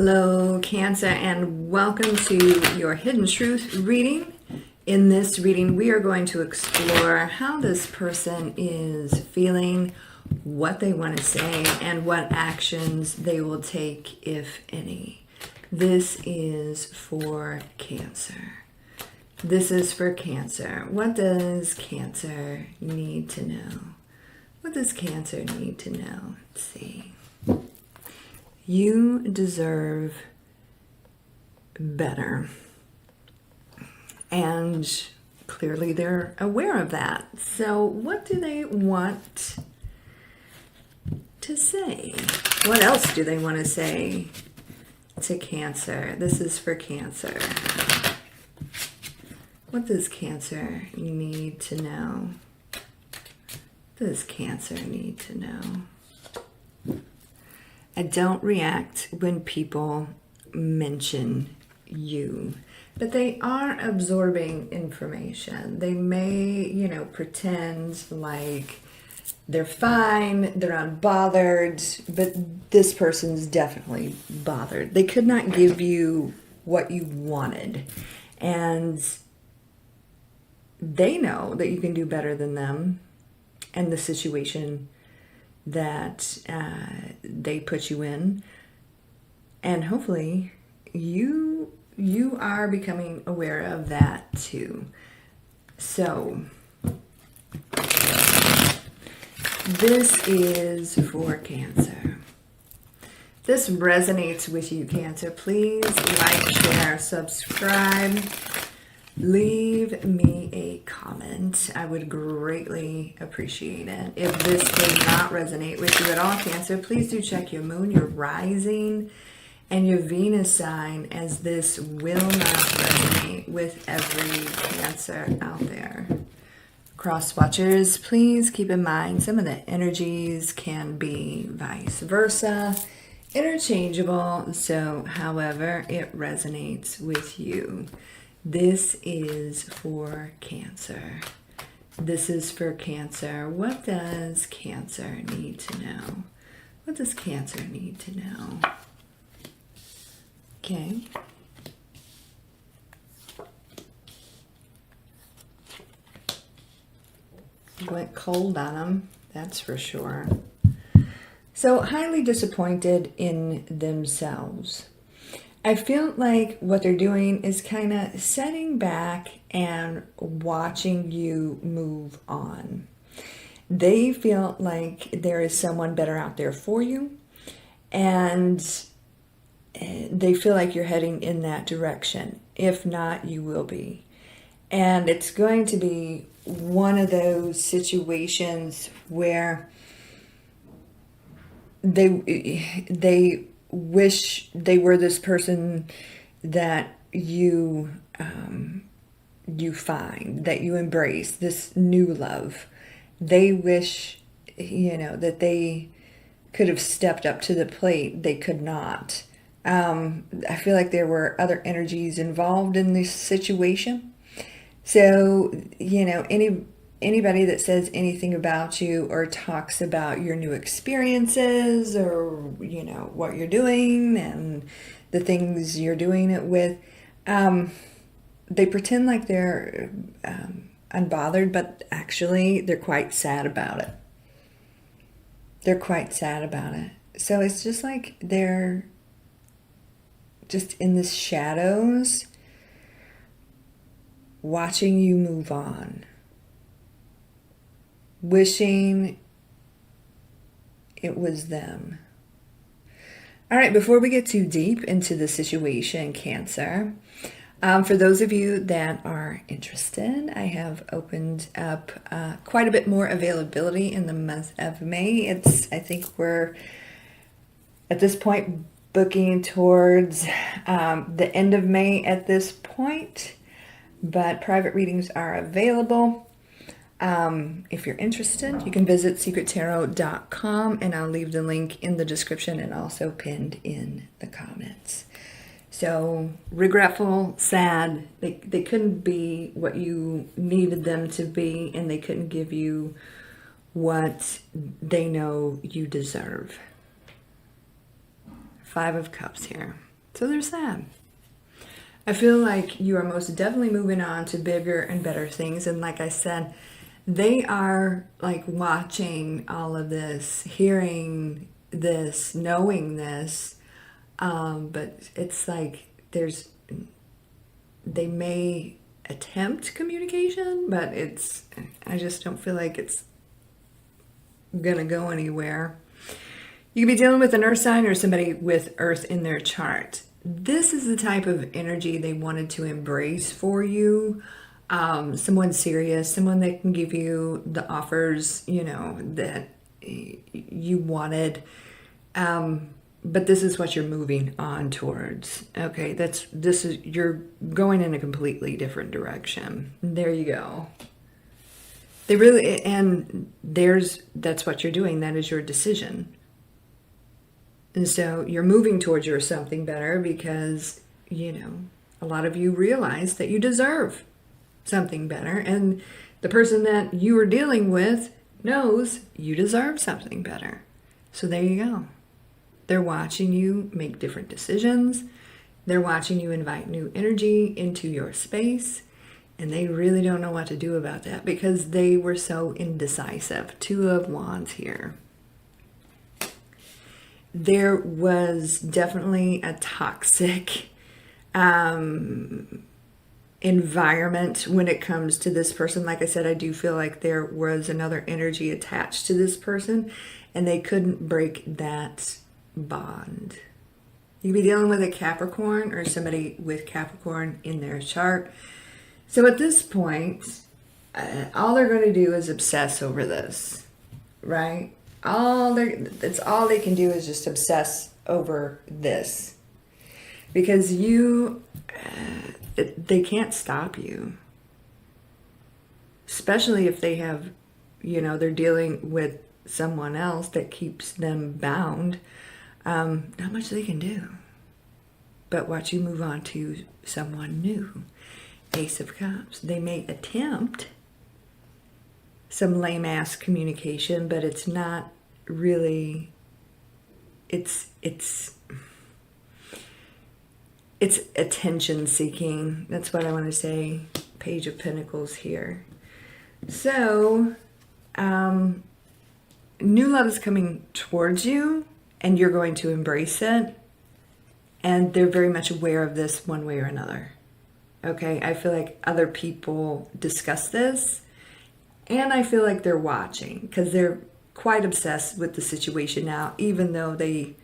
Hello, Cancer, and welcome to your Hidden Truth reading. In this reading, we are going to explore how this person is feeling, what they want to say, and what actions they will take, if any. This is for Cancer. This is for Cancer. What does Cancer need to know? What does Cancer need to know? Let's see. You deserve better. And clearly they're aware of that. So what do they want to say? What else do they want to say to Cancer? This is for Cancer. What does Cancer need to know? What does Cancer need to know? I don't react when people mention you, but they are absorbing information. They may, pretend like they're fine, they're unbothered, but this person's definitely bothered. They could not give you what you wanted, and they know that you can do better than them and the situation that they put you in, and hopefully you are becoming aware of that too. So this is for Cancer. This resonates with you, Cancer. Please like, share, subscribe. Leave me a comment. I would greatly appreciate it. If this did not resonate with you at all, Cancer, please do check your moon, your rising, and your Venus sign, as this will not resonate with every Cancer out there. Cross watchers, please keep in mind some of the energies can be vice versa, interchangeable, so however it resonates with you. This is for Cancer. This is for Cancer. What does Cancer need to know? What does Cancer need to know? Okay. Went cold on them, that's for sure. So highly disappointed in themselves. I feel like what they're doing is kind of sitting back and watching you move on. They feel like there is someone better out there for you, and they feel like you're heading in that direction. If not, you will be. And it's going to be one of those situations where they wish they were this person that you find, that you embrace, this new love. They wish, that they could have stepped up to the plate. They could not. I feel like there were other energies involved in this situation. So, anybody that says anything about you or talks about your new experiences or, what you're doing and the things you're doing it with, they pretend like they're unbothered, but actually they're quite sad about it. They're quite sad about it. So it's just like they're just in the shadows watching you move on, wishing it was them. All right, before we get too deep into the situation, Cancer, for those of you that are interested, I have opened up quite a bit more availability in the month of May. I think we're at this point booking towards the end of May at this point, but private readings are available. If you're interested, you can visit secrettarot.com, and I'll leave the link in the description and also pinned in the comments. So regretful, sad, they couldn't be what you needed them to be, and they couldn't give you what they know you deserve. 5 of Cups here. So there's that. I feel like you are most definitely moving on to bigger and better things. And like I said, they are like watching all of this, hearing this, knowing this. But it's like they may attempt communication, but I just don't feel like it's gonna go anywhere. You could be dealing with an earth sign or somebody with earth in their chart. This is the type of energy they wanted to embrace for you. Someone serious, someone that can give you the offers, that you wanted. But this is what you're moving on towards. Okay, you're going in a completely different direction. There you go. That's what you're doing. That is your decision. And so you're moving towards your something better because, a lot of you realize that you deserve something better. And the person that you are dealing with knows you deserve something better. So there you go. They're watching you make different decisions. They're watching you invite new energy into your space. And they really don't know what to do about that because they were so indecisive. 2 of Wands here. There was definitely a toxic environment when it comes to this person. Like I said, I do feel like there was another energy attached to this person and they couldn't break that bond. You could be dealing with a Capricorn or somebody with Capricorn in their chart. So at this point, all they're going to do is obsess over this, right? That's all they can do is just obsess over this because they can't stop you, especially if they have, they're dealing with someone else that keeps them bound. Not much they can do but watch you move on to someone new. Ace of Cups. They may attempt some lame-ass communication, but it's not really, it's attention seeking. That's what I want to say. Page of Pentacles here. So, new love is coming towards you, and you're going to embrace it, and they're very much aware of this one way or another. Okay, I feel like other people discuss this, and I feel like they're watching because they're quite obsessed with the situation now, even though they,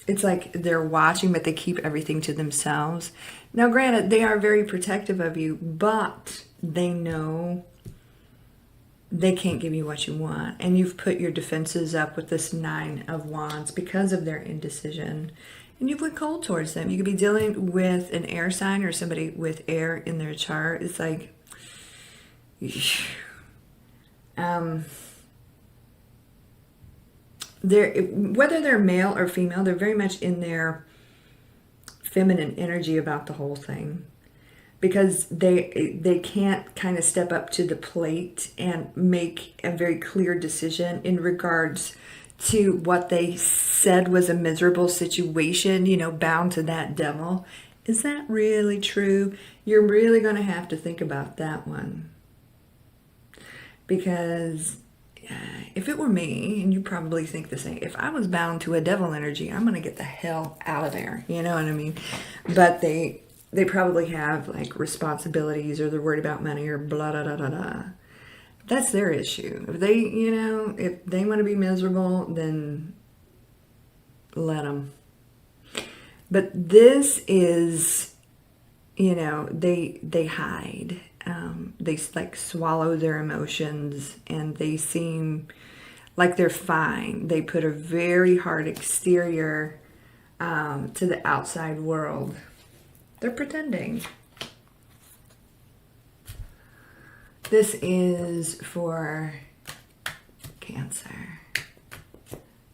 it's like they're watching, but they keep everything to themselves. Now, granted, they are very protective of you, but they know they can't give you what you want. And you've put your defenses up with this 9 of Wands because of their indecision. And you went cold towards them. You could be dealing with an air sign or somebody with air in their chart. It's like, whether they're male or female, they're very much in their feminine energy about the whole thing. Because they can't kind of step up to the plate and make a very clear decision in regards to what they said was a miserable situation, bound to that devil. Is that really true? You're really going to have to think about that one. Because if it were me, and you probably think the same, if I was bound to a devil energy, I'm going to get the hell out of there. You know what I mean? But they probably have like responsibilities, or they're worried about money, or blah, blah, blah, blah, blah. That's their issue. If they, if they want to be miserable, then let them. But this is, they hide. They like swallow their emotions, and they seem like they're fine. They put a very hard exterior to the outside world. They're pretending. This is for Cancer.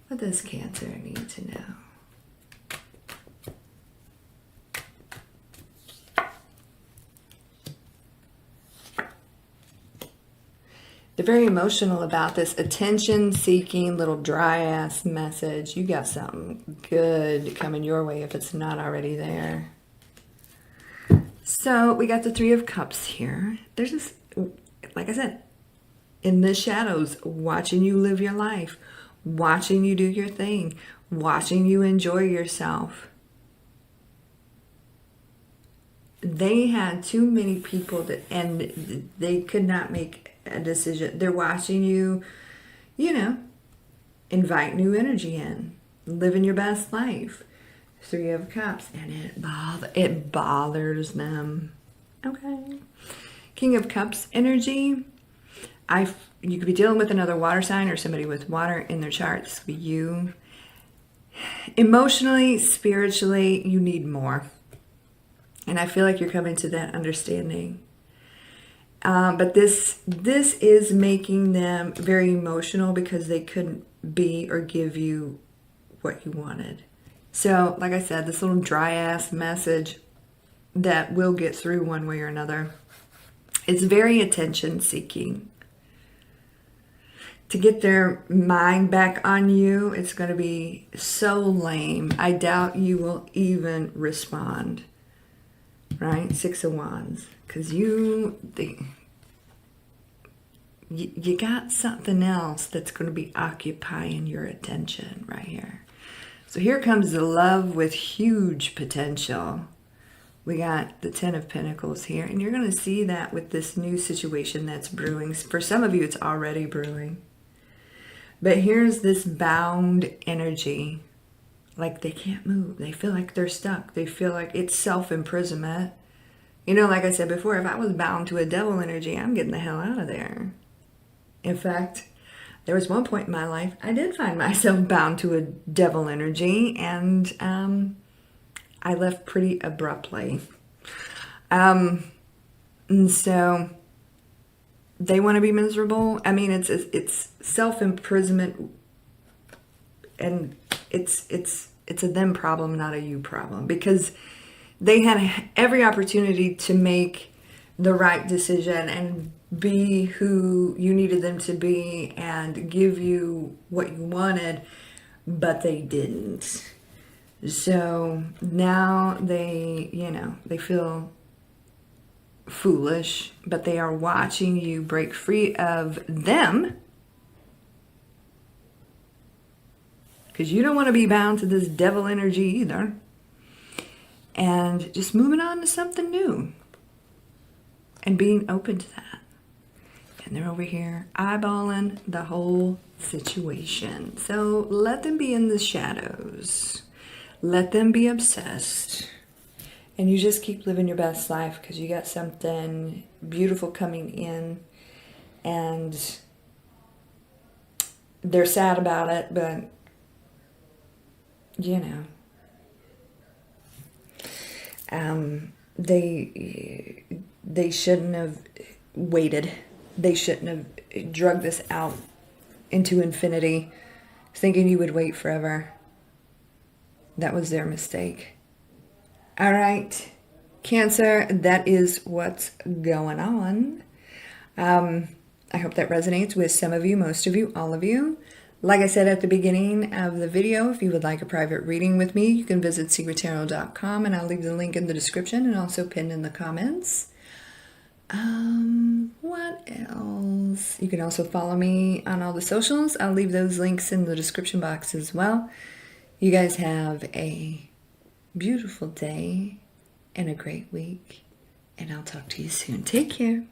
What does Cancer need to know? They're very emotional about this attention-seeking little dry-ass message. You got something good coming your way if it's not already there. So we got the Three of Cups here. There's just, like I said, in the shadows, watching you live your life, watching you do your thing, watching you enjoy yourself. They had too many people and they could not make a decision. They're watching you, invite new energy in, living your best life. Three of Cups, and it bothers them. Okay. King of Cups energy. You could be dealing with another water sign or somebody with water in their chart. This could be you. Emotionally, spiritually, you need more. And I feel like you're coming to that understanding. But this is making them very emotional because they couldn't be or give you what you wanted. So, like I said, this little dry-ass message that will get through one way or another. It's very attention-seeking. To get their mind back on you, it's going to be so lame. I doubt you will even respond. Right? Six of Wands. Because you got something else that's going to be occupying your attention right here. So here comes the love with huge potential. We got the Ten of Pentacles here. And you're going to see that with this new situation that's brewing. For some of you, it's already brewing. But here's this bound energy. Like they can't move. They feel like they're stuck. They feel like it's self-imprisonment. Like I said before, if I was bound to a devil energy, I'm getting the hell out of there. In fact, there was one point in my life I did find myself bound to a devil energy, and I left pretty abruptly. And so they want to be miserable. I mean, it's self-imprisonment, and it's a them problem, not a you problem, because they had every opportunity to make the right decision and be who you needed them to be and give you what you wanted, but they didn't. So now they feel foolish, but they are watching you break free of them, because you don't want to be bound to this devil energy either, and just moving on to something new and being open to that. And they're over here eyeballing the whole situation. So let them be in the shadows. Let them be obsessed. And you just keep living your best life because you got something beautiful coming in. And they're sad about it, but, they shouldn't have waited. They shouldn't have drugged this out into infinity, thinking you would wait forever. That was their mistake. All right, Cancer, that is what's going on. I hope that resonates with some of you, most of you, all of you. Like I said at the beginning of the video, if you would like a private reading with me, you can visit secrettarot.com, and I'll leave the link in the description and also pinned in the comments. What else? You can also follow me on all the socials. I'll leave those links in the description box as well. You guys have a beautiful day and a great week, and I'll talk to you soon. Take care.